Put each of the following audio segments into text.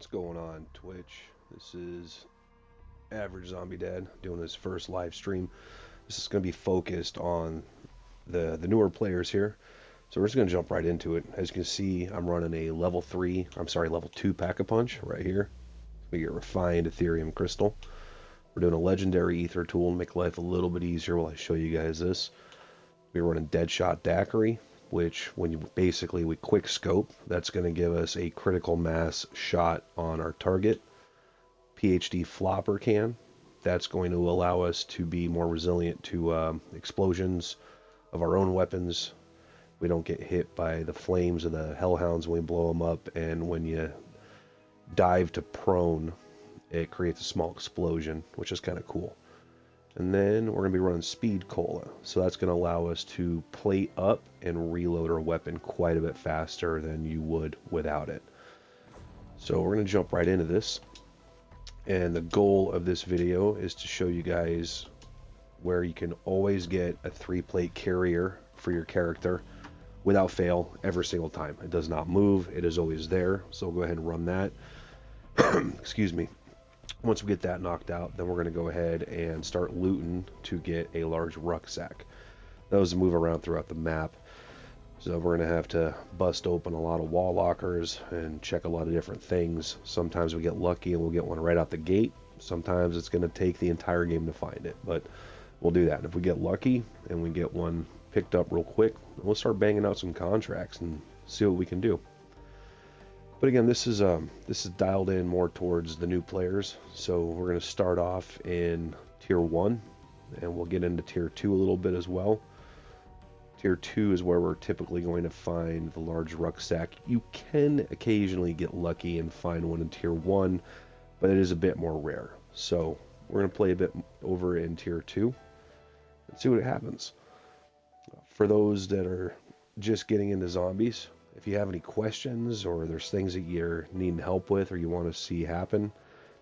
What's going on, Twitch? This is Average Zombie Dad doing his first live stream. This is going to be focused on the newer players here. So we're just going to jump right into it. As you can see, I'm running a level 2 Pack-a-Punch right here. We get refined Ethereum Crystal. We're doing a legendary Ether tool to make life a little bit easier while I show you guys this. We're running Deadshot Daiquiri, which when we quick scope, that's going to give us a critical mass shot on our target. PhD Flopper Can, that's going to allow us to be more resilient to explosions of our own weapons. We don't get hit by the flames of the hellhounds when we blow them up, and when you dive to prone, it creates a small explosion, which is kind of cool. And then we're going to be running Speed Cola, so that's going to allow us to plate up and reload our weapon quite a bit faster than you would without it. So we're going to jump right into this, and the goal of this video is to show you guys where you can always get a 3-plate carrier for your character without fail every single time. It does not move, it is always there, so we'll go ahead and run that. Excuse me. Once we get that knocked out, then we're going to go ahead and start looting to get a large rucksack. Those move around throughout the map, so we're going to have to bust open a lot of wall lockers and check a lot of different things. Sometimes we get lucky and we'll get one right out the gate. Sometimes it's going to take the entire game to find it, but we'll do that. And if we get lucky and we get one picked up real quick, we'll start banging out some contracts and see what we can do. But again, this is dialed in more towards the new players. So we're going to start off in Tier 1, and we'll get into Tier 2 a little bit as well. Tier 2 is where we're typically going to find the large rucksack. You can occasionally get lucky and find one in Tier 1, but it is a bit more rare. So we're going to play a bit over in Tier 2 and see what happens. For those that are just getting into zombies, if you have any questions or there's things that you're needing help with or you want to see happen,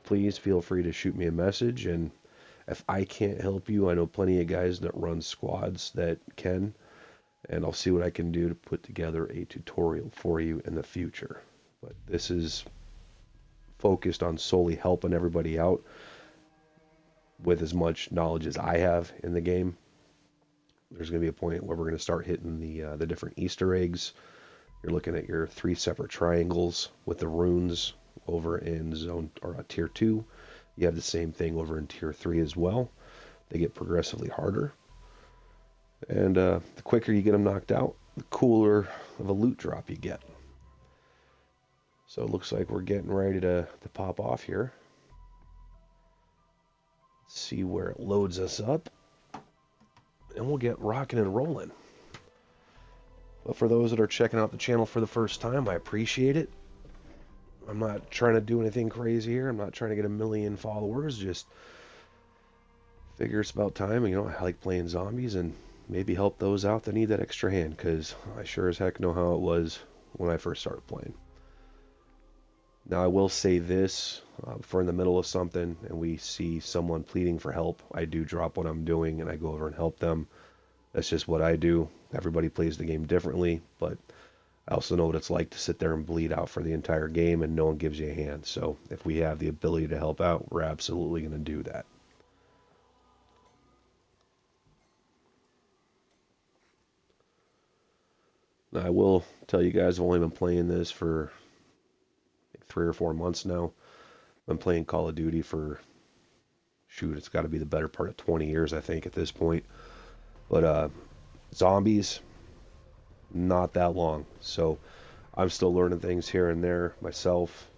please feel free to shoot me a message. And if I can't help you, I know plenty of guys that run squads that can, and I'll see what I can do to put together a tutorial for you in the future. But this is focused on solely helping everybody out with as much knowledge as I have in the game. There's going to be a point where we're going to start hitting the different Easter eggs. You're looking at your 3 separate triangles with the runes over in Tier 2. You have the same thing over in Tier 3 as well. They get progressively harder. And the quicker you get them knocked out, the cooler of a loot drop you get. So it looks like we're getting ready to pop off here. Let's see where it loads us up. And we'll get rocking and rolling. But for those that are checking out the channel for the first time, I appreciate it. I'm not trying to do anything crazy here. I'm not trying to get a million followers. Just figure it's about time. You know, I like playing zombies and maybe help those out that need that extra hand, because I sure as heck know how it was when I first started playing. Now, I will say this, if we're in the middle of something and we see someone pleading for help, I do drop what I'm doing and I go over and help them. That's just what I do. Everybody plays the game differently, but I also know what it's like to sit there and bleed out for the entire game and no one gives you a hand. So if we have the ability to help out, we're absolutely going to do that. Now, I will tell you guys, I've only been playing this for 3 or 4 months now. I've been playing Call of Duty for, shoot, it's got to be the better part of 20 years, I think, at this point. But zombies, not that long. So I'm still learning things here and there myself.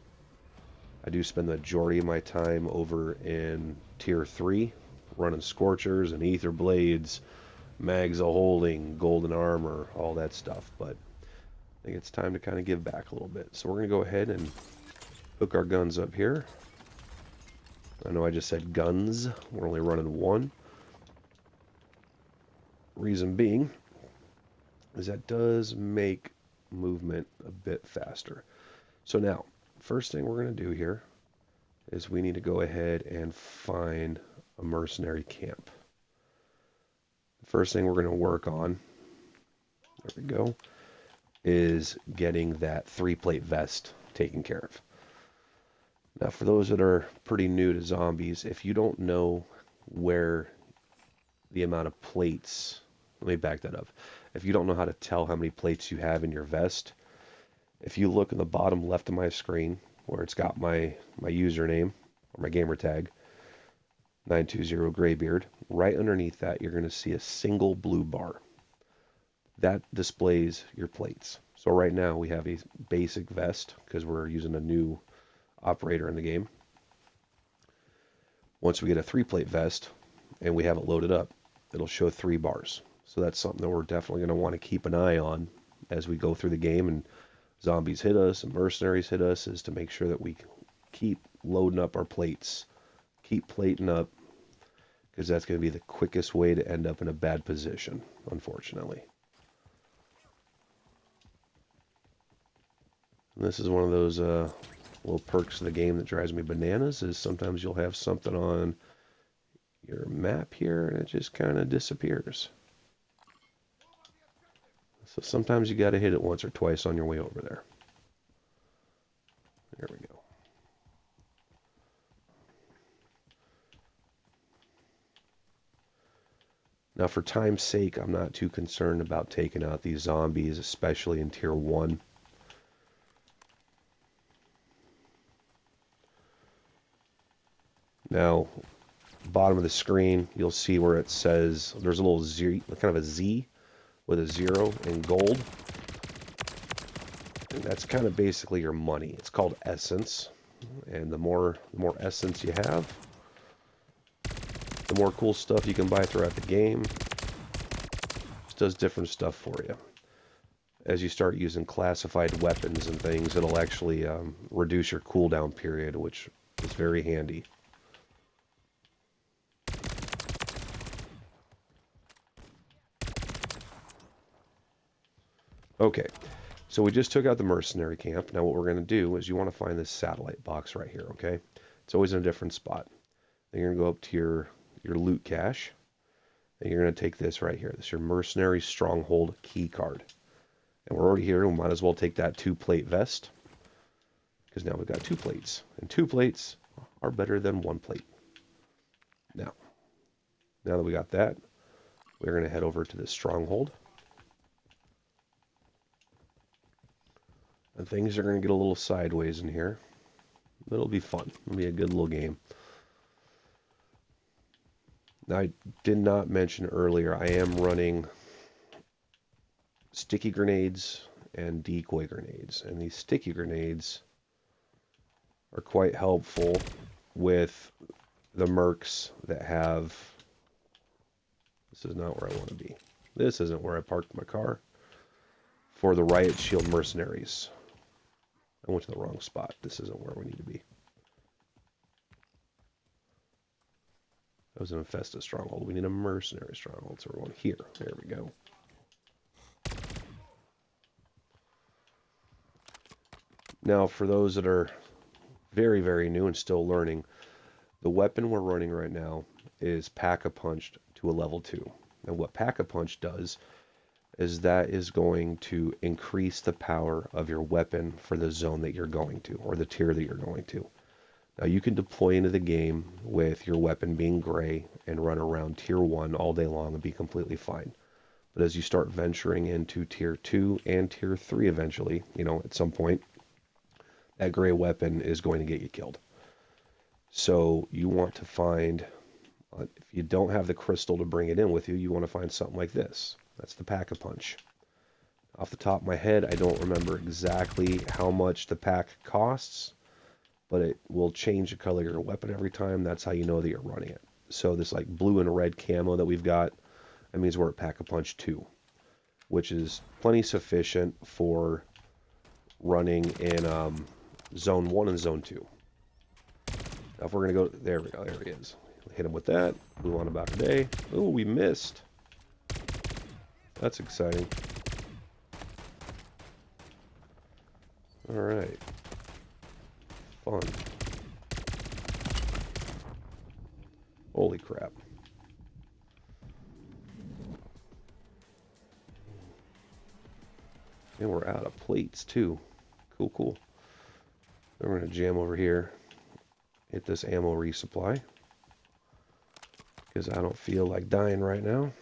I do spend the majority of my time over in Tier 3, running Scorchers and Ether Blades, Mags of Holding, Golden Armor, all that stuff. But I think it's time to kind of give back a little bit. So we're going to go ahead and hook our guns up here. I know I just said guns. We're only running one. Reason being is that does make movement a bit faster. So now, first thing we're going to do here is we need to go ahead and find a mercenary camp. The first thing we're going to work on, there we go, is getting that 3-plate vest taken care of. Now, for those that are pretty new to zombies, if you don't know where the amount of plates, let me back that up. If you don't know how to tell how many plates you have in your vest, if you look in the bottom left of my screen where it's got my username or my gamer tag, 920 Graybeard, right underneath that you're going to see a single blue bar. That displays your plates. So right now we have a basic vest because we're using a new operator in the game. Once we get a 3-plate vest and we have it loaded up, it'll show 3 bars. So that's something that we're definitely going to want to keep an eye on as we go through the game and zombies hit us and mercenaries hit us, is to make sure that we keep loading up our plates. Keep plating up, because that's going to be the quickest way to end up in a bad position, unfortunately. And this is one of those little perks of the game that drives me bananas, is sometimes you'll have something on your map here and it just kind of disappears. So sometimes you got to hit it once or twice on your way over there. There we go. Now, for time's sake, I'm not too concerned about taking out these zombies, especially in Tier 1. Now, bottom of the screen, you'll see where it says, there's a little Z, kind of a Z with a 0 in gold. And that's kind of basically your money. It's called essence. And the more essence you have, the more cool stuff you can buy throughout the game. Just does different stuff for you. As you start using classified weapons and things, it'll actually reduce your cooldown period, which is very handy. Okay, so we just took out the mercenary camp. Now what we're going to do is you want to find this satellite box right here, okay? It's always in a different spot. Then you're going to go up to your loot cache, and you're going to take this right here. This is your mercenary stronghold key card. And we're already here, we might as well take that 2-plate vest, because now we've got 2 plates. And 2 plates are better than 1 plate. Now that we got that, we're going to head over to this stronghold. And things are going to get a little sideways in here. But it'll be fun. It'll be a good little game. Now, I did not mention earlier, I am running sticky grenades and decoy grenades. And these sticky grenades are quite helpful with the mercs that have... This is not where I want to be. This isn't where I parked my car. For the Riot Shield mercenaries. I went to the wrong spot. This isn't where we need to be. That was an Infesta stronghold. We need a mercenary stronghold, so we're going here. There we go. Now, for those that are very, very new and still learning, the weapon we're running right now is Pack-a-Punch to a level 2. And what Pack-a-Punch does is that is going to increase the power of your weapon for the zone that you're going to, or the tier that you're going to. Now, you can deploy into the game with your weapon being gray and run around Tier 1 all day long and be completely fine. But as you start venturing into Tier 2 and Tier 3 eventually, at some point, that gray weapon is going to get you killed. So you want to find, if you don't have the crystal to bring it in with you, you want to find something like this. That's the Pack-a-Punch. Off the top of my head, I don't remember exactly how much the pack costs, but it will change the color of your weapon every time. That's how you know that you're running it. So this like blue and red camo that we've got, that means we're at Pack-a-Punch 2, which is plenty sufficient for running in Zone 1 and Zone 2. Now if we're going to go, there we go, there he is. Hit him with that, move on about a day. Oh, we missed. That's exciting. Alright. Fun. Holy crap. And we're out of plates too. Cool, cool. Then we're going to jam over here hit this ammo resupply, because I don't feel like dying right now.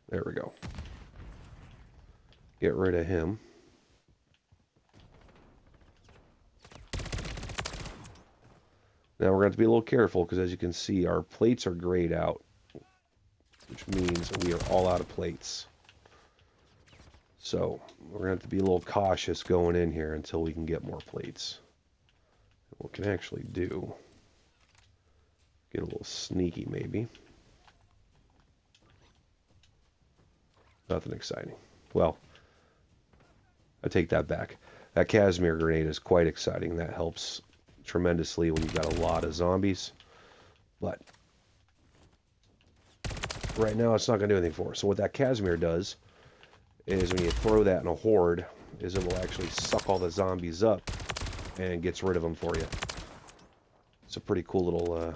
There we go. Get rid of him. Now we're going to have to be a little careful, because as you can see, our plates are grayed out, which means we are all out of plates. So we're going to have to be a little cautious going in here until we can get more plates. What we can actually do, get a little sneaky maybe. Nothing exciting. Well, I take that back. That Casimir grenade is quite exciting. That helps tremendously when you've got a lot of zombies. But right now it's not going to do anything for us. So what that Casimir does is when you throw that in a horde, is it will actually suck all the zombies up and gets rid of them for you. It's a pretty cool little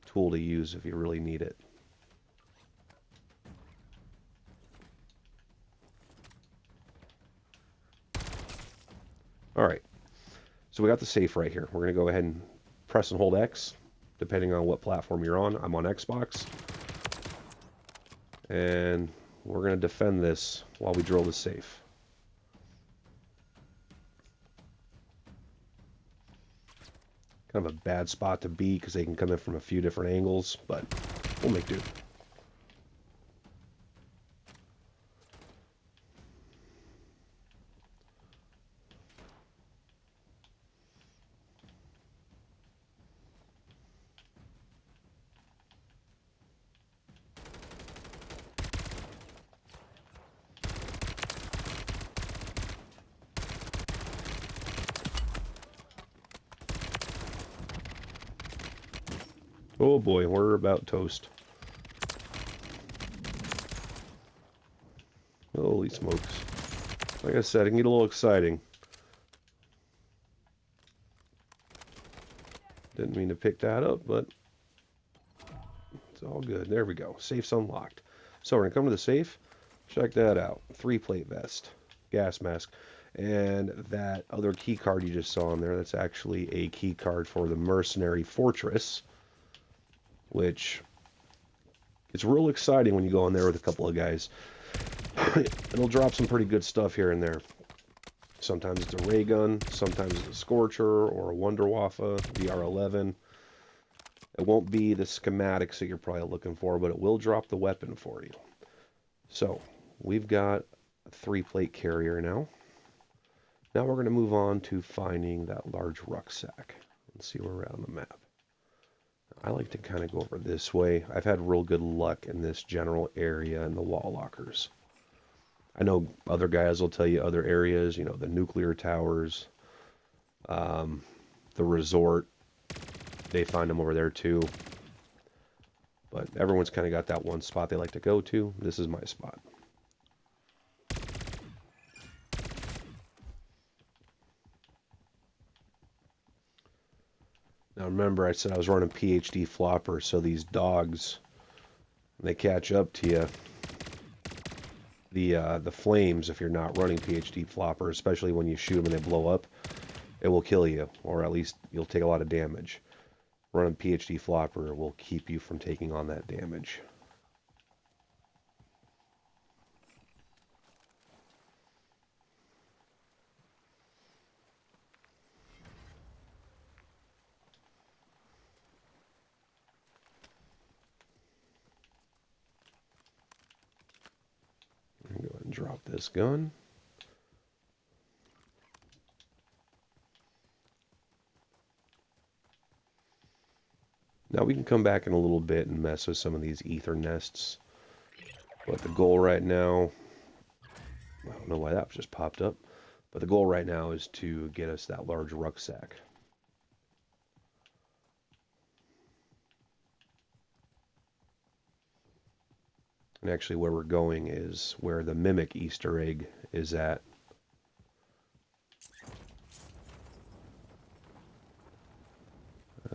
tool to use if you really need it. Alright, so we got the safe right here. We're going to go ahead and press and hold X, depending on what platform you're on. I'm on Xbox. And we're going to defend this while we drill the safe. Kind of a bad spot to be because they can come in from a few different angles, but we'll make do. Oh boy, we're about toast. Holy smokes. Like I said, it can get a little exciting. Didn't mean to pick that up, but it's all good. There we go. Safe's unlocked. So we're going to come to the safe. Check that out. 3-plate vest. Gas mask. And that other key card you just saw in there, that's actually a key card for the Mercenary Fortress, which is real exciting when you go in there with a couple of guys. It'll drop some pretty good stuff here and there. Sometimes it's a ray gun, sometimes it's a Scorcher or a Wunderwaffe, VR11. It won't be the schematics that you're probably looking for, but it will drop the weapon for you. So, we've got a 3-plate carrier now. Now we're going to move on to finding that large rucksack. Let's see where we're at on the map. I like to kind of go over this way. I've had real good luck in this general area in the wall lockers. I know other guys will tell you other areas, you know, the nuclear towers, the resort, they find them over there too. But everyone's kind of got that one spot they like to go to. This is my spot. Now remember, I said I was running PhD flopper, so these dogs, when they catch up to you, the flames, if you're not running PhD flopper, especially when you shoot them and they blow up, it will kill you, or at least you'll take a lot of damage. Running PhD flopper will keep you from taking on that damage. Go ahead and drop this gun. Now we can come back in a little bit and mess with some of these ether nests. But the goal right now, I don't know why that just popped up, but the goal right now is to get us that large rucksack. And actually where we're going is where the Mimic Easter egg is at.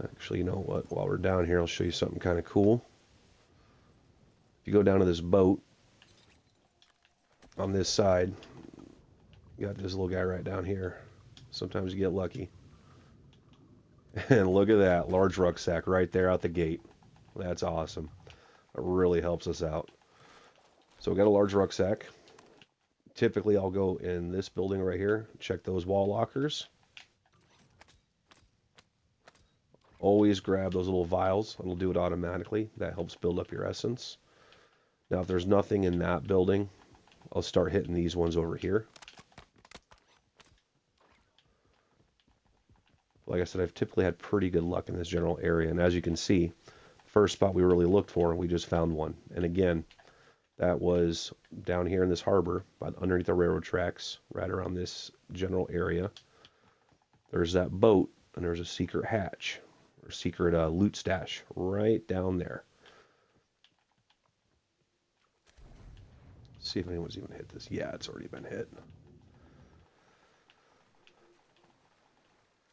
Actually, you know what? While we're down here, I'll show you something kind of cool. If you go down to this boat, on this side, you got this little guy right down here. Sometimes you get lucky. And look at that, large rucksack right there out the gate. That's awesome. It really helps us out. So we got a large rucksack. Typically, I'll go in this building right here, check those wall lockers. Always grab those little vials. It'll do it automatically. That helps build up your essence. Now, if there's nothing in that building, I'll start hitting these ones over here. Like I said, I've typically had pretty good luck in this general area. And as you can see, first spot we really looked for, we just found one. And again, that was down here in this harbor, underneath the railroad tracks, right around this general area. There's that boat, and there's a secret hatch, or secret loot stash, right down there. Let's see if anyone's even hit this. Yeah, it's already been hit.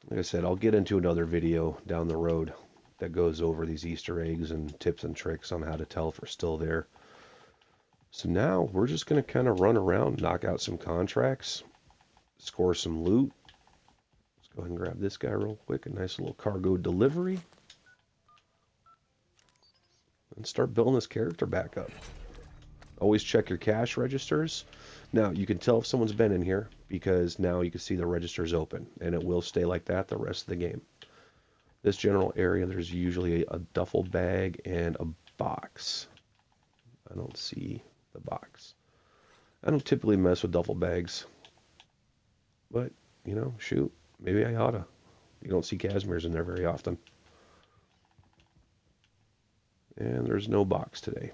Like I said, I'll get into another video down the road that goes over these Easter eggs and tips and tricks on how to tell if we're still there. So now we're just going to kind of run around, knock out some contracts, score some loot. Let's go ahead and grab this guy real quick, a nice little cargo delivery. And start building this character back up. Always check your cash registers. Now, you can tell if someone's been in here because now you can see the registers open, and it will stay like that the rest of the game. This general area, there's usually a duffel bag and a box. I don't see the box. I don't typically mess with duffel bags, but, you know, shoot, maybe I oughta. You don't see Casimirs in there very often. And there's no box today.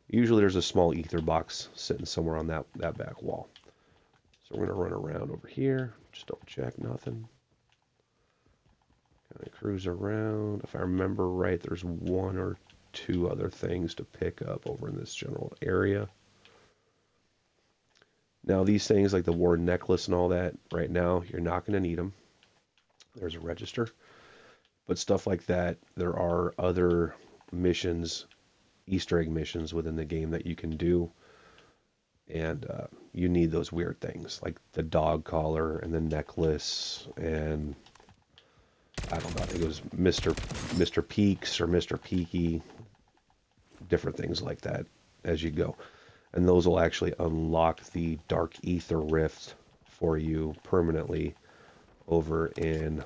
Usually there's a small ether box sitting somewhere on that back wall. So we're going to run around over here. Just double check, nothing. Kind of cruise around. If I remember right, there's one or two other things to pick up over in this general area. Now these things like the war necklace and all that, right now you're not going to need them. There's a register. But stuff like that, there are other missions, Easter egg missions within the game that you can do, and you need those weird things like the dog collar and the necklace, and I don't know, I think it was Mr. Peaks or Mr. Peaky, different things like that as you go, and those will actually unlock the Dark Ether Rift for you permanently over in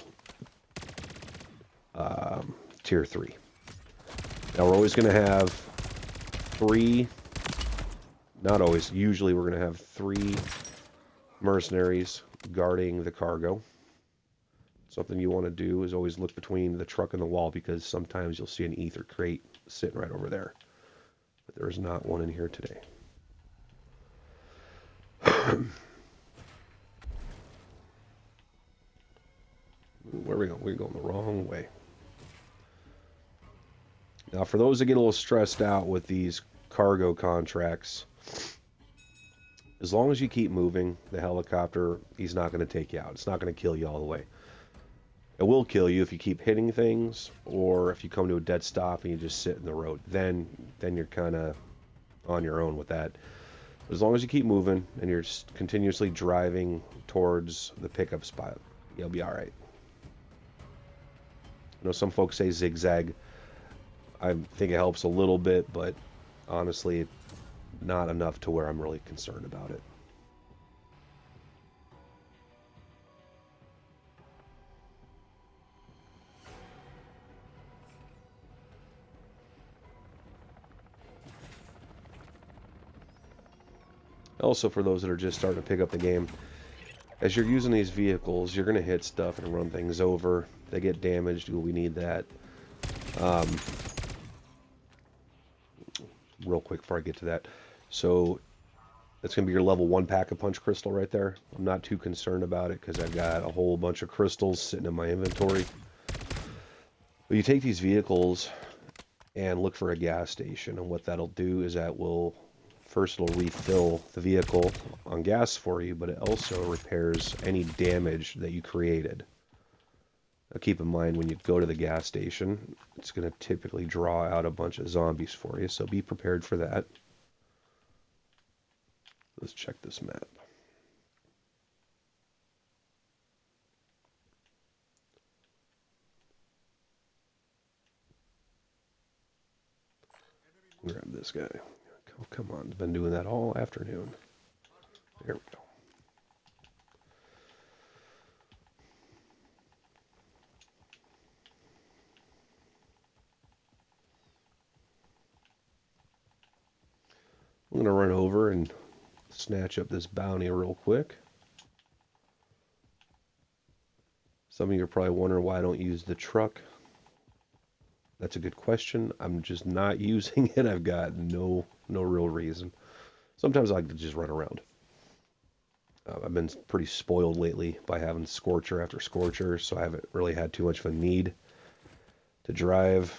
Tier 3. Now we're always going to have 3, not always, usually we're going to have 3 mercenaries guarding the cargo. Something you want to do is always look between the truck and the wall, because sometimes you'll see an ether crate sitting right over there. But there's not one in here today. Where are we going? We're going the wrong way. Now, for those that get a little stressed out with these cargo contracts, as long as you keep moving, the helicopter, he's not going to take you out. It's not going to kill you all the way. It will kill you if you keep hitting things, or if you come to a dead stop and you just sit in the road. Then you're kind of on your own with that. But as long as you keep moving and you're continuously driving towards the pickup spot, you'll be all right. I know some folks say zigzag. I think it helps a little bit, but honestly, not enough to where I'm really concerned about it. Also, for those that are just starting to pick up the game, as you're using these vehicles, you're going to hit stuff and run things over. They get damaged. We need that. Real quick before I get to that. So that's going to be your level 1 pack-a-punch crystal right there. I'm not too concerned about it because I've got a whole bunch of crystals sitting in my inventory. But you take these vehicles and look for a gas station, and what that'll do is that will, first it'll refill the vehicle on gas for you, but it also repairs any damage that you created. Now keep in mind, when you go to the gas station, it's going to typically draw out a bunch of zombies for you, so be prepared for that. Let's check this map. Grab this guy. Oh, come on. Been doing that all afternoon. There we go. I'm going to run over and snatch up this bounty real quick. Some of you are probably wondering why I don't use the truck. That's a good question. I'm just not using it. I've got no real reason. Sometimes I like to just run around. I've been pretty spoiled lately by having Scorcher after Scorcher, so I haven't really had too much of a need to drive.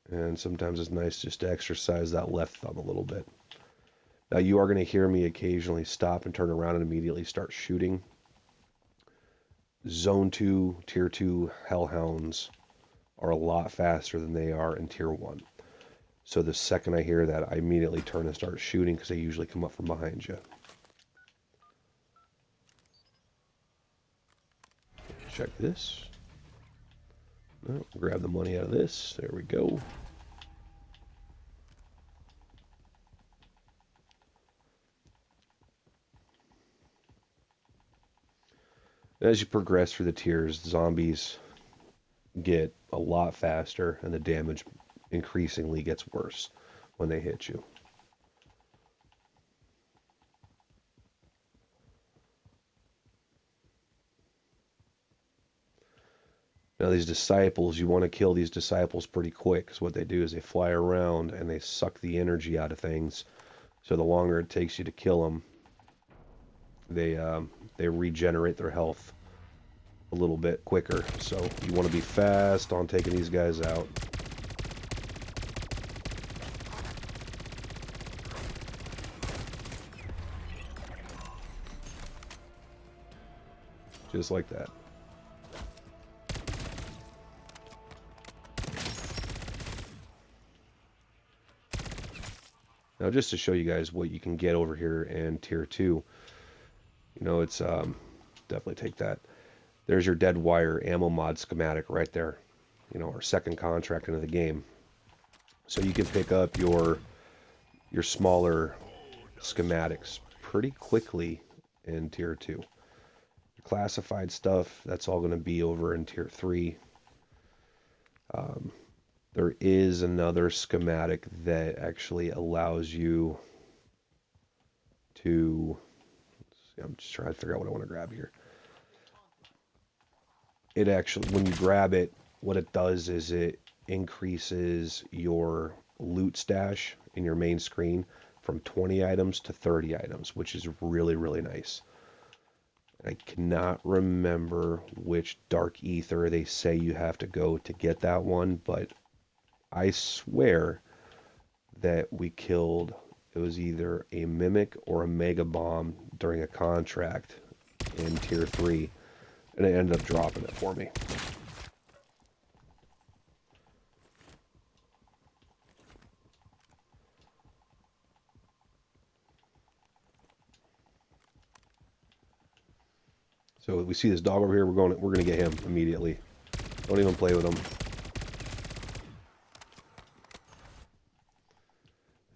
And sometimes it's nice just to exercise that left thumb a little bit. Now you are going to hear me occasionally stop and turn around and immediately start shooting. Zone 2, Tier 2 Hellhounds are a lot faster than they are in Tier 1. So the second I hear that, I immediately turn and start shooting because they usually come up from behind you. Check this. Oh, grab the money out of this. There we go. As you progress through the tiers, zombies get a lot faster and the damage increasingly gets worse when they hit you. Now these disciples, you want to kill these disciples pretty quick, because what they do is they fly around and they suck the energy out of things. So the longer it takes you to kill them, they regenerate their health a little bit quicker. So you want to be fast on taking these guys out. Just like that. Now, just to show you guys what you can get over here in Tier 2, you know, it's definitely take that. There's your dead wire ammo mod schematic right there. You know, our second contract into the game. So you can pick up your smaller schematics pretty quickly in Tier 2. The classified stuff, that's all going to be over in Tier 3. There is another schematic that actually allows you to... I'm just trying to figure out what I want to grab here. It actually, when you grab it, what it does is it increases your loot stash in your main screen from 20 items to 30 items, which is really, really nice. I cannot remember which Dark Ether they say you have to go to get that one, but I swear that we killed, it was either a Mimic or a Mega Bomb during a contract in Tier 3, and it ended up dropping it for me. So we see this dog over here, we're gonna get him immediately. Don't even play with him.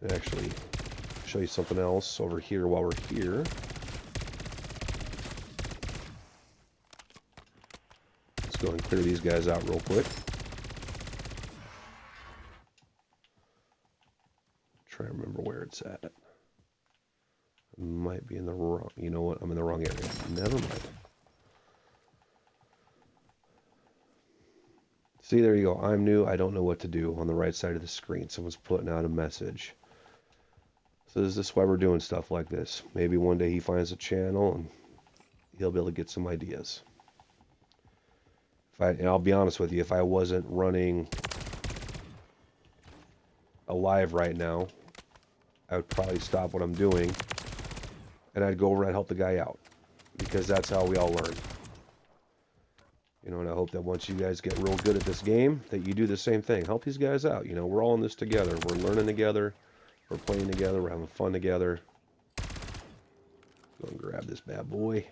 And actually show you something else over here while we're here. Let's go and clear these guys out real quick. Try to remember where it's at. It might be in the wrong, you know what, I'm in the wrong area. Never mind. See, there you go. I'm new. I don't know what to do. On the right side of the screen, someone's putting out a message. So is this why we're doing stuff like this? Maybe one day he finds a channel and he'll be able to get some ideas. And I'll be honest with you, if I wasn't running a live right now, I would probably stop what I'm doing and I'd go over and help the guy out, because that's how we all learn. You know, and I hope that once you guys get real good at this game, that you do the same thing. Help these guys out. You know, we're all in this together. We're learning together. We're playing together. We're having fun together. Go and grab this bad boy.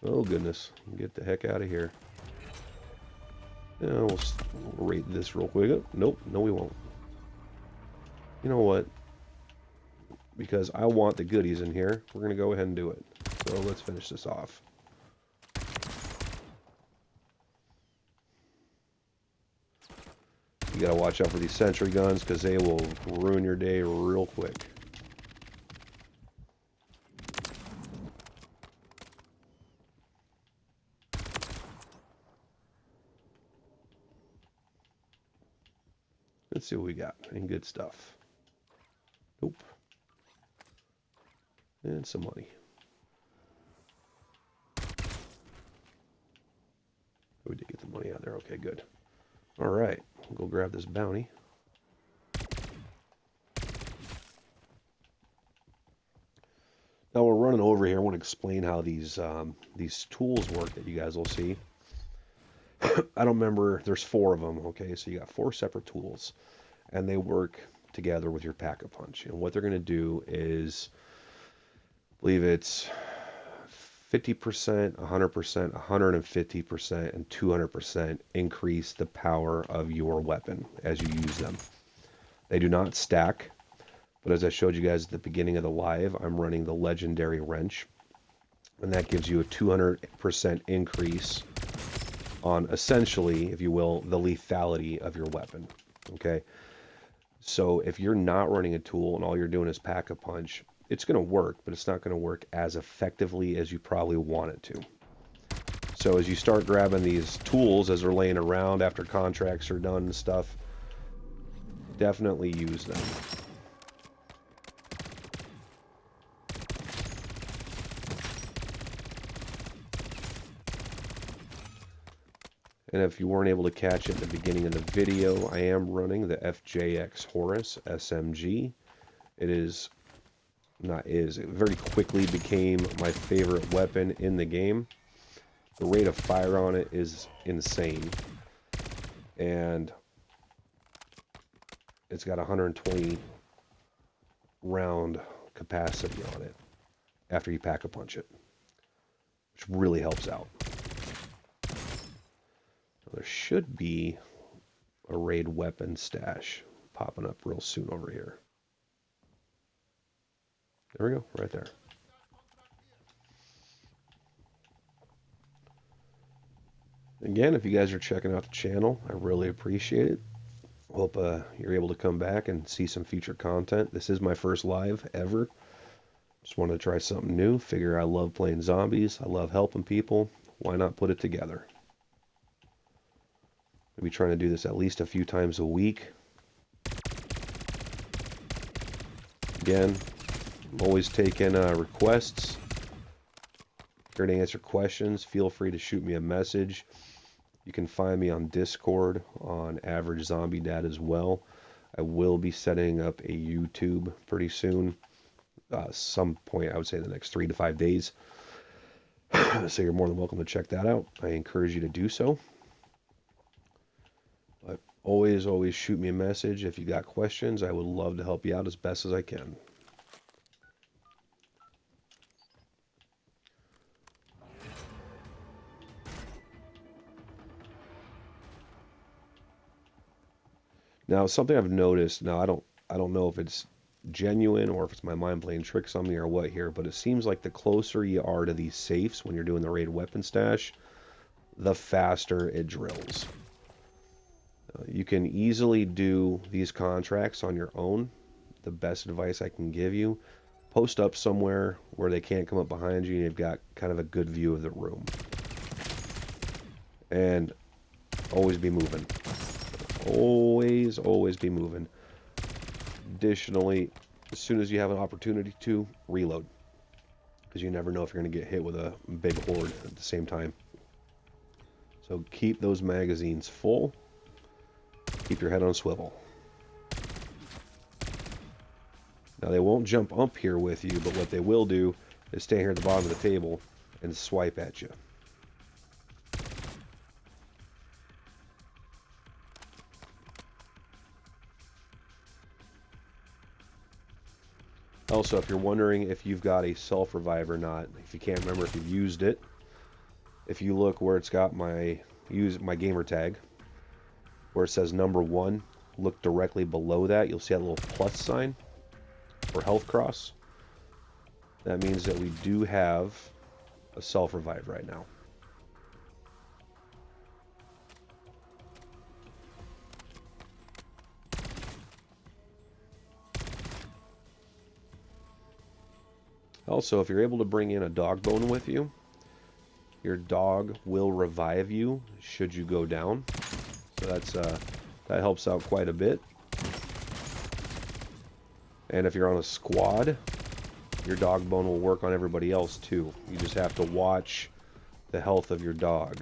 Oh, goodness. Get the heck out of here. Yeah, we'll rate this real quick. Oh, nope. No, we won't. You know what? Because I want the goodies in here, we're going to go ahead and do it. So let's finish this off. You got to watch out for these sentry guns because they will ruin your day real quick. Let's see what we got. Any good stuff? Nope. And some money. We did get the money out there. Okay, good. All right, we'll go grab this bounty. Now we're running over here. I want to explain how these tools work that you guys will see. I don't remember. There's 4 of them. Okay, so you got 4 separate tools, and they work together with your pack-a-punch. And what they're going to do is, I believe it's 50%, 100%, 150%, and 200% increase the power of your weapon as you use them. They do not stack, but as I showed you guys at the beginning of the live, I'm running the legendary wrench, and that gives you a 200% increase on, essentially, if you will, the lethality of your weapon. Okay, so if you're not running a tool and all you're doing is pack-a-punch, it's going to work, but it's not going to work as effectively as you probably want it to. So as you start grabbing these tools as they're laying around after contracts are done and stuff, definitely use them. And if you weren't able to catch it in the beginning of the video, I am running the FJX Horus SMG. It very quickly became my favorite weapon in the game. The rate of fire on it is insane. And it's got 120 round capacity on it after you pack-a-punch it, which really helps out. There should be a raid weapon stash popping up real soon over here. There we go, right there. Again, if you guys are checking out the channel, I really appreciate it. Hope you're able to come back and see some future content. This is my first live ever. Just wanted to try something new. Figure I love playing zombies. I love helping people. Why not put it together? I'll be trying to do this at least a few times a week. Again, I'm always taking requests. Here to answer questions. Feel free to shoot me a message. You can find me on Discord on Average Zombie Dad as well. I will be setting up a YouTube pretty soon. Some point, I would say the next 3 to 5 days. So you're more than welcome to check that out. I encourage you to do so. But always shoot me a message if you got questions. I would love to help you out as best as I can. Now, something I've noticed, now I don't know if it's genuine or if it's my mind playing tricks on me or what here, but it seems like the closer you are to these safes when you're doing the raid weapon stash, the faster it drills. You can easily do these contracts on your own. The best advice I can give you, post up somewhere where they can't come up behind you and you've got kind of a good view of the room. And always be moving. Always be moving. Additionally, as soon as you have an opportunity to, reload. Because you never know if you're going to get hit with a big horde at the same time. So keep those magazines full. Keep your head on a swivel. Now they won't jump up here with you, but what they will do is stay here at the bottom of the table and swipe at you. Also, if you're wondering if you've got a self-revive or not, if you can't remember if you've used it, if you look where it's got my gamer tag, where it says number 1, look directly below that, you'll see that little plus sign for health cross. That means that we do have a self-revive right now. Also, if you're able to bring in a dog bone with you, your dog will revive you should you go down. So that helps out quite a bit. And if you're on a squad, your dog bone will work on everybody else too. You just have to watch the health of your dog.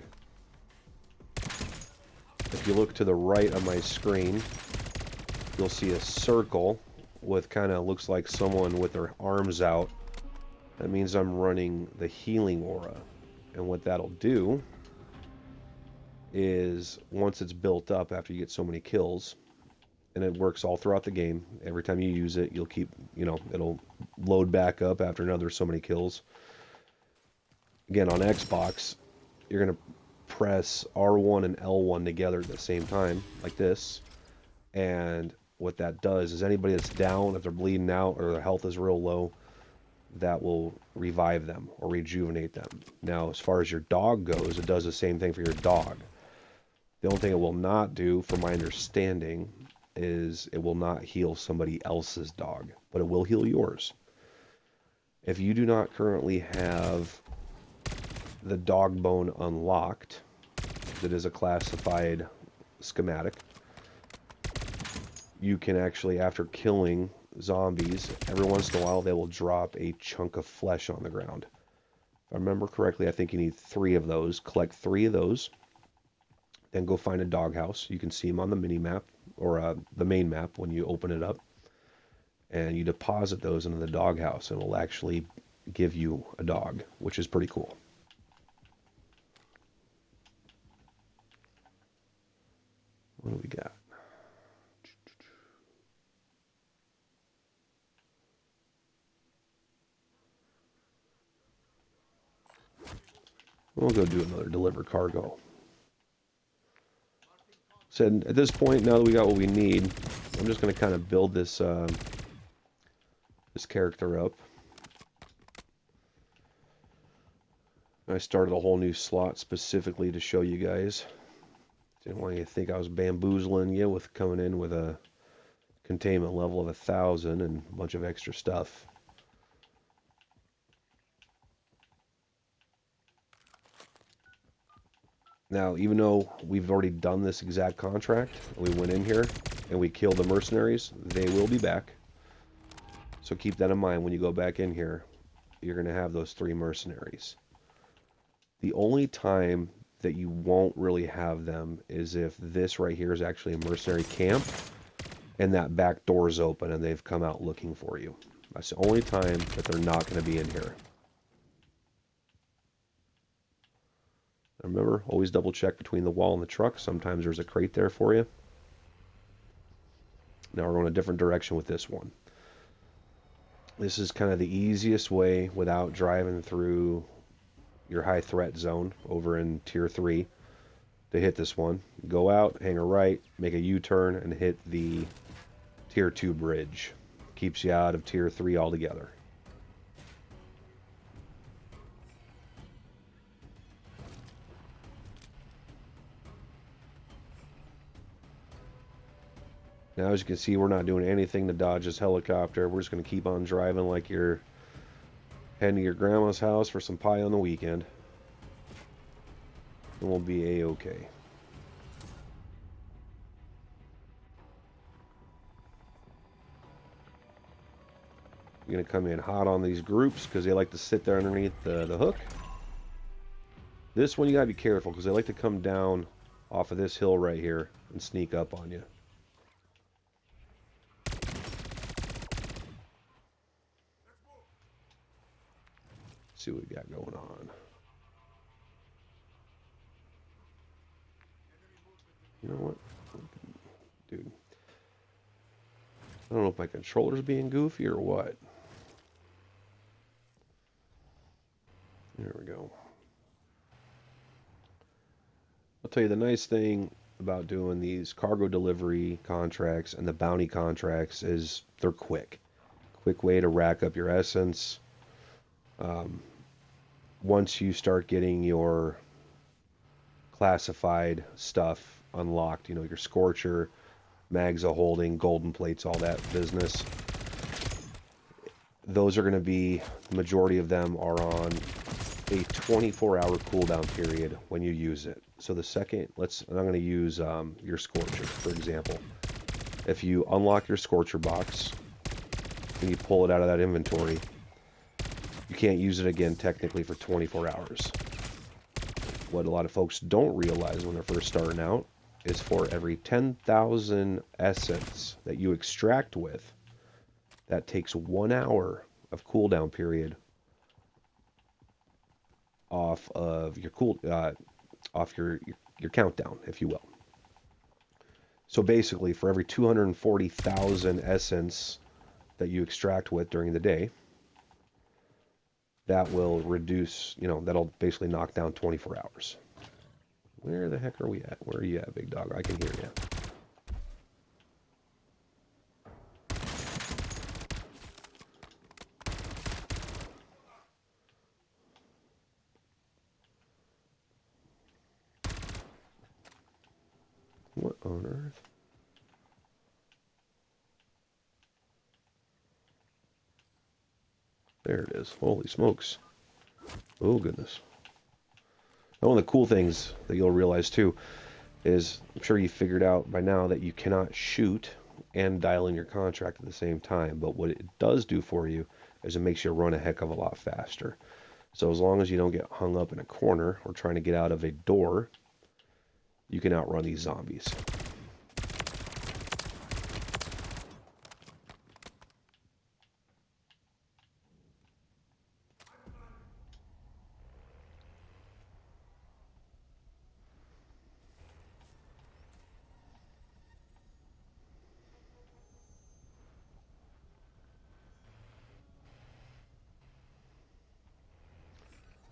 If you look to the right of my screen, you'll see a circle with kind of looks like someone with their arms out. That means I'm running the healing aura. And what that'll do is once it's built up after you get so many kills, and it works all throughout the game, every time you use it, you'll keep, it'll load back up after another so many kills. Again, on Xbox, you're going to press R1 and L1 together at the same time, like this. And what that does is anybody that's down, if they're bleeding out or their health is real low, that will revive them or rejuvenate them. Now, as far as your dog goes, it does the same thing for your dog. The only thing it will not do, from my understanding, is it will not heal somebody else's dog, but it will heal yours. If you do not currently have the dog bone unlocked, that is a classified schematic, you can actually, after killing zombies, every once in a while they will drop a chunk of flesh on the ground. If I remember correctly, I think you need 3 of those. Collect 3 of those, then go find a doghouse. You can see them on the mini map or the main map when you open it up, and you deposit those into the doghouse, and it will actually give you a dog, which is pretty cool. What do we got? We'll go do another deliver cargo. So at this point, now that we got what we need, I'm just going to kind of build this this character up. I started a whole new slot specifically to show you guys. Didn't want you to think I was bamboozling you with coming in with a containment level of 1,000 and a bunch of extra stuff. Now, even though we've already done this exact contract, we went in here and we killed the mercenaries, they will be back. So keep that in mind when you go back in here. You're going to have those 3 mercenaries. The only time that you won't really have them is if this right here is actually a mercenary camp and that back door is open and they've come out looking for you. That's the only time that they're not going to be in here. Remember, always double check between the wall and the truck. Sometimes there's a crate there for you. Now we're going a different direction with this one. This is kind of the easiest way without driving through your high threat zone over in tier 3 to hit this one. Go out, hang a right, make a U-turn, and hit the tier 2 bridge. Keeps you out of tier 3 altogether. Now, as you can see, we're not doing anything to dodge this helicopter. We're just going to keep on driving like you're heading to your grandma's house for some pie on the weekend. And we'll be A-okay. You're going to come in hot on these groups because they like to sit there underneath the hook. This one you got to be careful because they like to come down off of this hill right here and sneak up on you. See what we got going on. You know what? Dude. I don't know if my controller's being goofy or what. There we go. I'll tell you the nice thing about doing these cargo delivery contracts and the bounty contracts is they're quick. Quick way to rack up your essence. Once you start getting your classified stuff unlocked, you know, your Scorcher, mags a holding, golden plates, all that business, those are going to be, the majority of them are on a 24-hour cooldown period when you use it. So the second, I'm going to use your Scorcher, for example. If you unlock your Scorcher box and you pull it out of that inventory, you can't use it again technically for 24 hours. What a lot of folks don't realize when they're first starting out is for every 10,000 essence that you extract with, that takes 1 hour of cooldown period off of your your countdown, if you will. So basically, for every 240,000 essence that you extract with during the day, that will reduce, you know, that'll basically knock down 24 hours. Where the heck are we at? Where are you at, big dog? I can hear you. What on earth? There it is. Holy smokes. Oh, goodness. One of the cool things that you'll realize, too, is I'm sure you figured out by now that you cannot shoot and dial in your contract at the same time. But what it does do for you is it makes you run a heck of a lot faster. So as long as you don't get hung up in a corner or trying to get out of a door, you can outrun these zombies.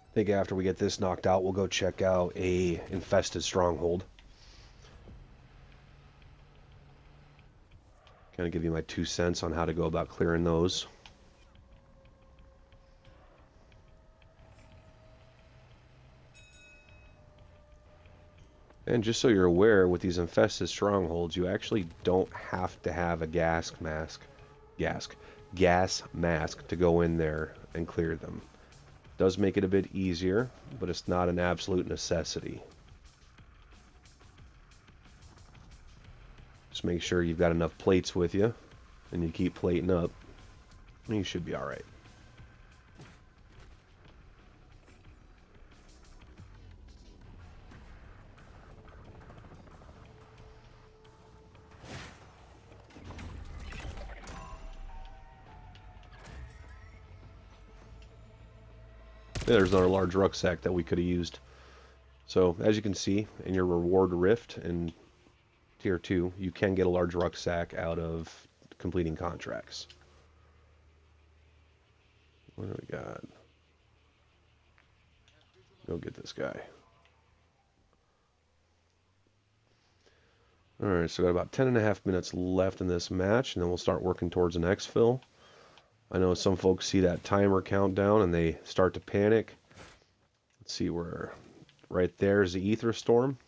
I think after we get this knocked out, we'll go check out a infested stronghold. Kind of give you my 2 cents on how to go about clearing those. And just so you're aware, with these infested strongholds, you actually don't have to have a gas mask to go in there and clear them. Does make it a bit easier, but it's not an absolute necessity. Just make sure you've got enough plates with you, and you keep plating up, and you should be alright. There's another large rucksack that we could have used. So, as you can see, in your reward rift in Tier 2, you can get a large rucksack out of completing contracts. What do we got? Go get this guy. Alright, so we got about 10.5 minutes left in this match, and then we'll start working towards an exfil. I know some folks see that timer countdown and they start to panic. Let's see where, right there is the ether storm.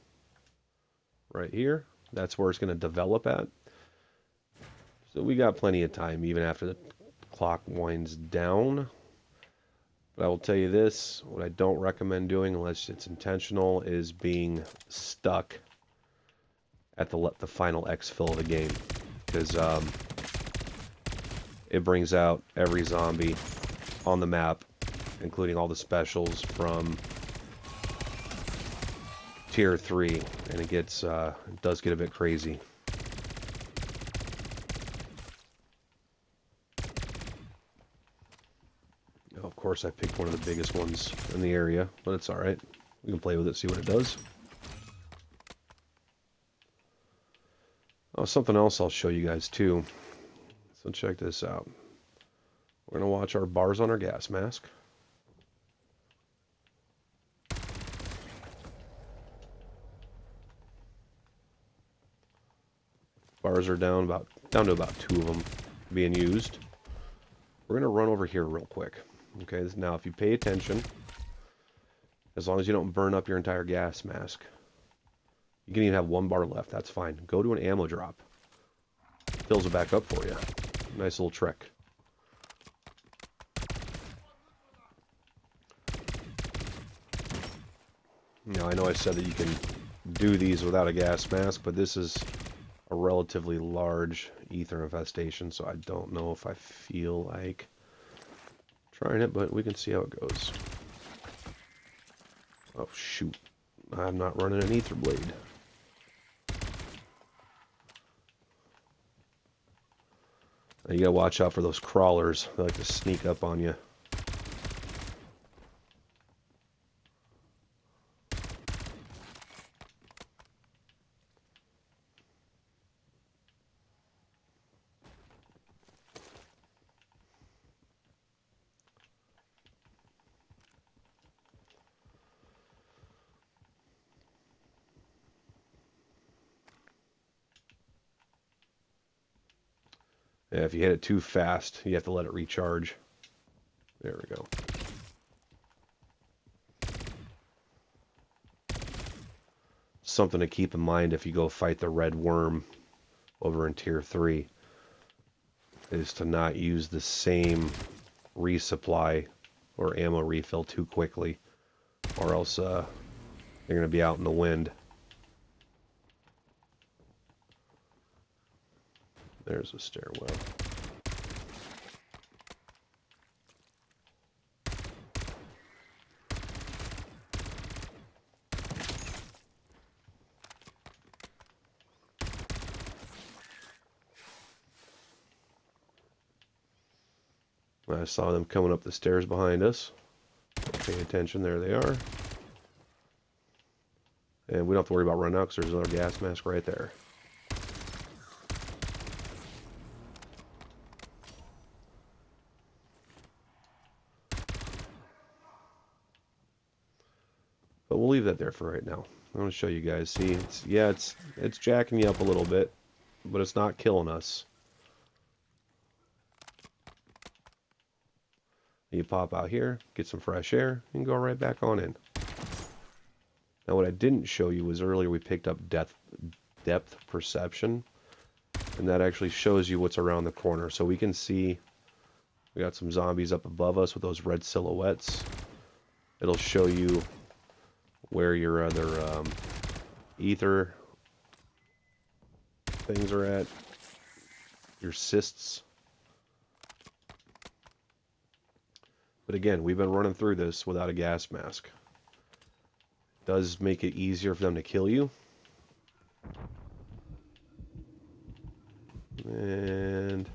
Right here. That's where it's going to develop at. So we got plenty of time even after the clock winds down. But I will tell you this, what I don't recommend doing unless it's intentional is being stuck at the final exfil of the game. Because it brings out every zombie on the map, including all the specials from Tier 3, and it does get a bit crazy. Of course, I picked one of the biggest ones in the area, but it's alright. We can play with it, see what it does. Oh, something else I'll show you guys too. So check this out. We're going to watch our bars on our gas mask. bars are down to about 2 of them being used. We're gonna run over here real quick. Okay, now if you pay attention, as long as you don't burn up your entire gas mask, you can even have 1 bar left. That's fine. Go to an ammo drop. Fills it back up for you. Nice little trick. Now I know I said that you can do these without a gas mask, but this is a relatively large ether infestation, so I don't know if I feel like trying it, but we can see how it goes. Oh shoot, I'm not running an ether blade. Now you gotta watch out for those crawlers. They like to sneak up on you. Yeah, if you hit it too fast, you have to let it recharge. There we go. Something to keep in mind if you go fight the red worm over in Tier 3 is to not use the same resupply or ammo refill too quickly, or else you're going to be out in the wind. There's a stairwell. I saw them coming up the stairs behind us. Pay attention, there they are. And we don't have to worry about running out because there's another gas mask right there. But we'll leave that there for right now. I'm going to show you guys. See, it's jacking you up a little bit, but it's not killing us. You pop out here, get some fresh air, and go right back on in. Now what I didn't show you was earlier we picked up depth perception, and that actually shows you what's around the corner. So we can see we got some zombies up above us with those red silhouettes. It'll show you where your other ether things are at, your cysts. But again, we've been running through this without a gas mask. Does make it easier for them to kill you. And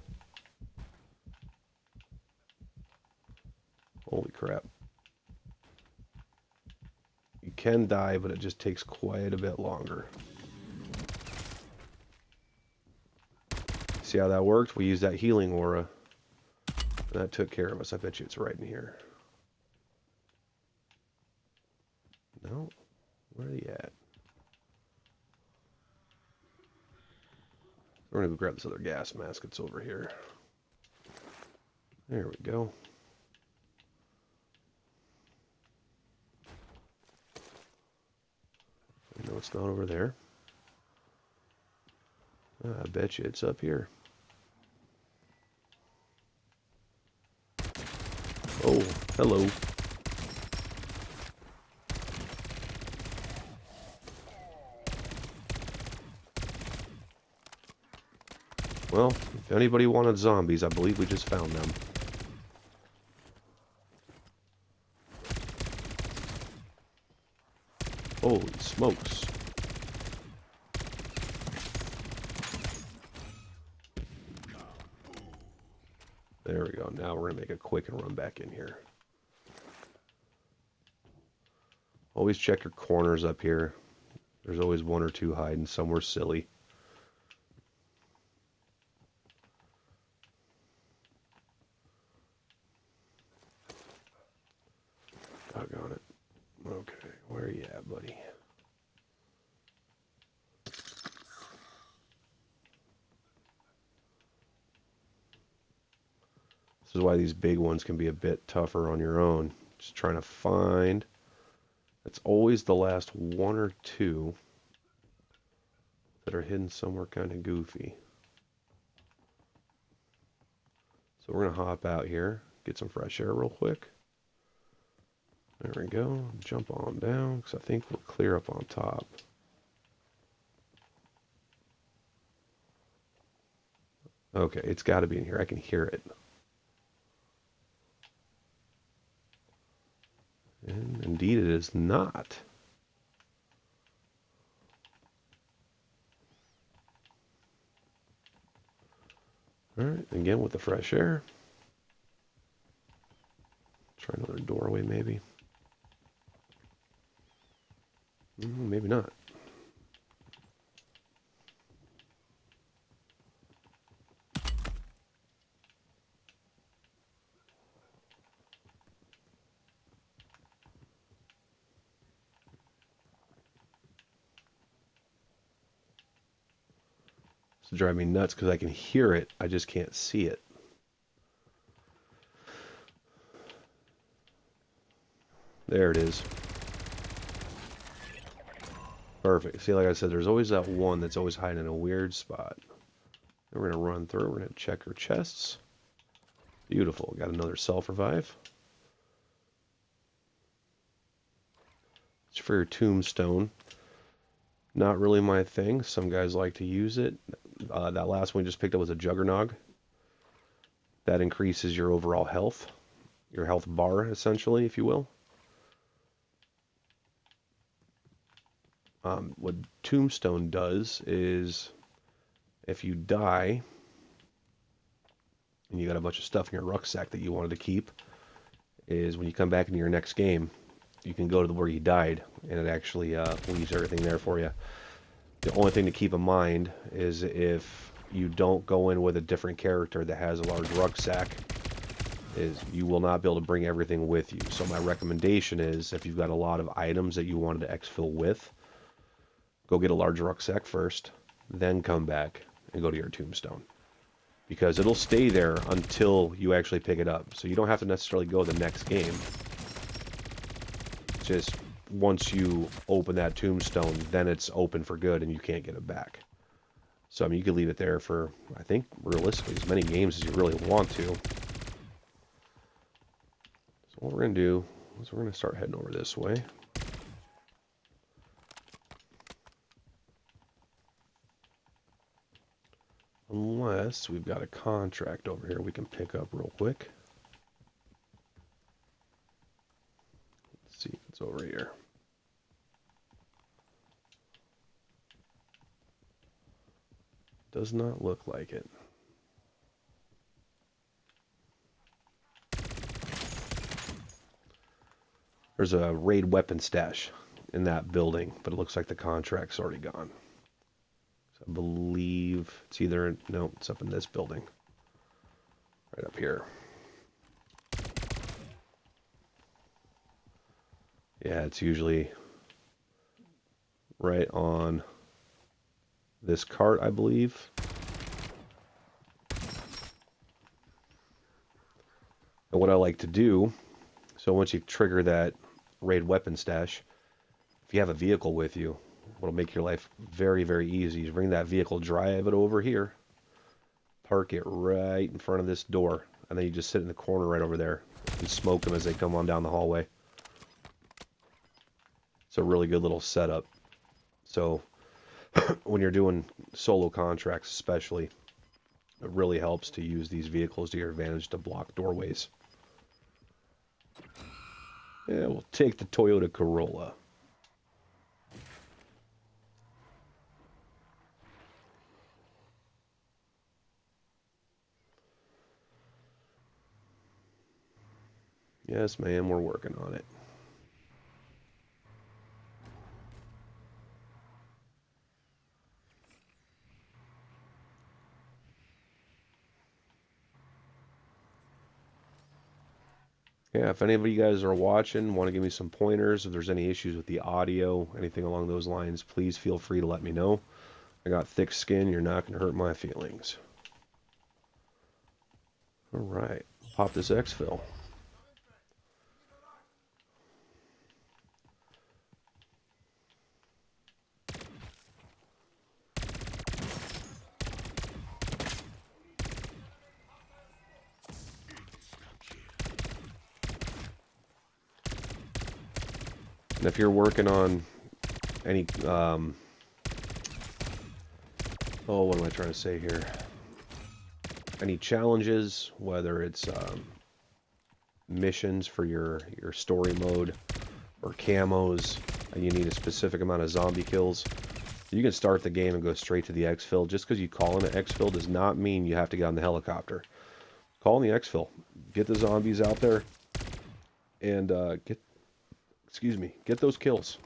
holy crap. You can die, but it just takes quite a bit longer. See how that worked? We used that healing aura. That took care of us. I bet you it's right in here. No? Where are you at? We're going to go grab this other gas mask. It's over here. There we go. No, it's not over there. I bet you it's up here. Oh, hello. Well, if anybody wanted zombies, I believe we just found them. Holy smokes. There we go. Now we're going to make a quick and run back in here. Always check your corners up here. There's always one or two hiding somewhere silly. Doggone it. Okay, where are you at, buddy? This is why these big ones can be a bit tougher on your own. Just trying to find. It's always the last one or two that are hidden somewhere kind of goofy. So we're going to hop out here, get some fresh air real quick. There we go. Jump on down, because I think we're clear up on top. Okay, it's got to be in here. I can hear it. And indeed it is not. Alright, again with the fresh air. Try another doorway maybe. Maybe not. It's driving me nuts because I can hear it, I just can't see it. There it is. Perfect. See, like I said, there's always that one that's always hiding in a weird spot. And we're going to run through. We're going to check her chests. Beautiful. Got another self-revive. It's for your tombstone. Not really my thing. Some guys like to use it. That last one we just picked up was a juggernog. That increases your overall health. Your health bar, essentially, if you will. What tombstone does is if you die and you got a bunch of stuff in your rucksack that you wanted to keep, is when you come back into your next game, you can go to where you died and it actually leaves everything there for you. The only thing to keep in mind is if you don't go in with a different character that has a large rucksack, is you will not be able to bring everything with you. So my recommendation is if you've got a lot of items that you wanted to exfil with, go get a large rucksack first, then come back and go to your tombstone. Because it'll stay there until you actually pick it up. So you don't have to necessarily go the next game. Just once you open that tombstone, then it's open for good and you can't get it back. So I mean, you could leave it there for, I think, realistically, as many games as you really want to. So what we're going to do is we're going to start heading over this way. Unless we've got a contract over here we can pick up real quick. Let's see if it's over here. Does not look like it. There's a raid weapon stash in that building, but it looks like the contract's already gone. I believe it's either, no, it's up in this building. Right up here. Yeah, it's usually right on this cart, I believe. And what I like to do, so once you trigger that raid weapon stash, if you have a vehicle with you, what'll make your life very, very easy. You bring that vehicle, drive it over here, park it right in front of this door, and then you just sit in the corner right over there and smoke them as they come on down the hallway. It's a really good little setup. So when you're doing solo contracts especially, it really helps to use these vehicles to your advantage to block doorways. Yeah, we'll take the Toyota Corolla. Yes, ma'am, we're working on it. Yeah, if any of you guys are watching, want to give me some pointers, if there's any issues with the audio, anything along those lines, please feel free to let me know. I got thick skin, you're not going to hurt my feelings. All right. pop this exfil. And if you're working on any, oh, what am I trying to say here? Any challenges, whether it's missions for your story mode or camos, and you need a specific amount of zombie kills, you can start the game and go straight to the exfil. Just because you call in an exfil does not mean you have to get on the helicopter. Call in the exfil. Get the zombies out there and get those kills.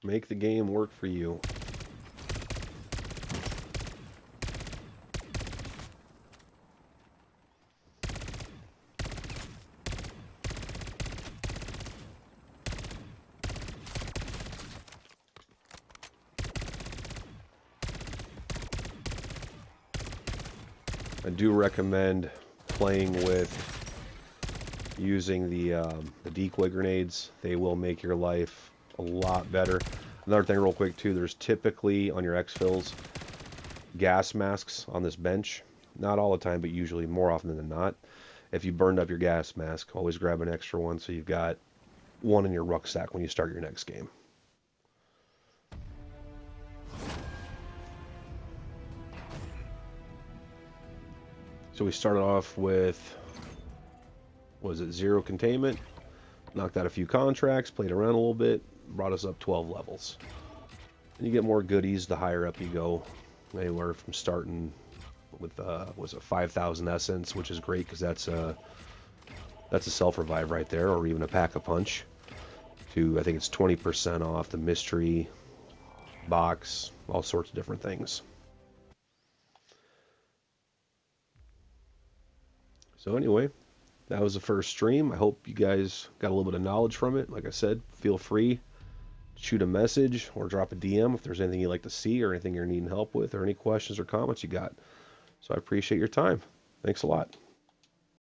Make the game work for you. I do recommend playing with using the decoy grenades. They will make your life a lot better. Another thing real quick too, there's typically on your exfils gas masks on this bench. Not all the time, but usually more often than not. If you burned up your gas mask, always grab an extra one so you've got one in your rucksack when you start your next game. So we started off with, was it 0 containment? Knocked out a few contracts, played around a little bit, brought us up 12 levels. And you get more goodies the higher up you go. Anywhere from starting with, was it 5,000 essence, which is great because that's a self-revive right there, or even a pack-a-punch, to, I think it's 20% off the mystery box, all sorts of different things. So anyway, that was the first stream. I hope you guys got a little bit of knowledge from it. Like I said, feel free to shoot a message or drop a DM if there's anything you'd like to see or anything you're needing help with or any questions or comments you got. So I appreciate your time. Thanks a lot.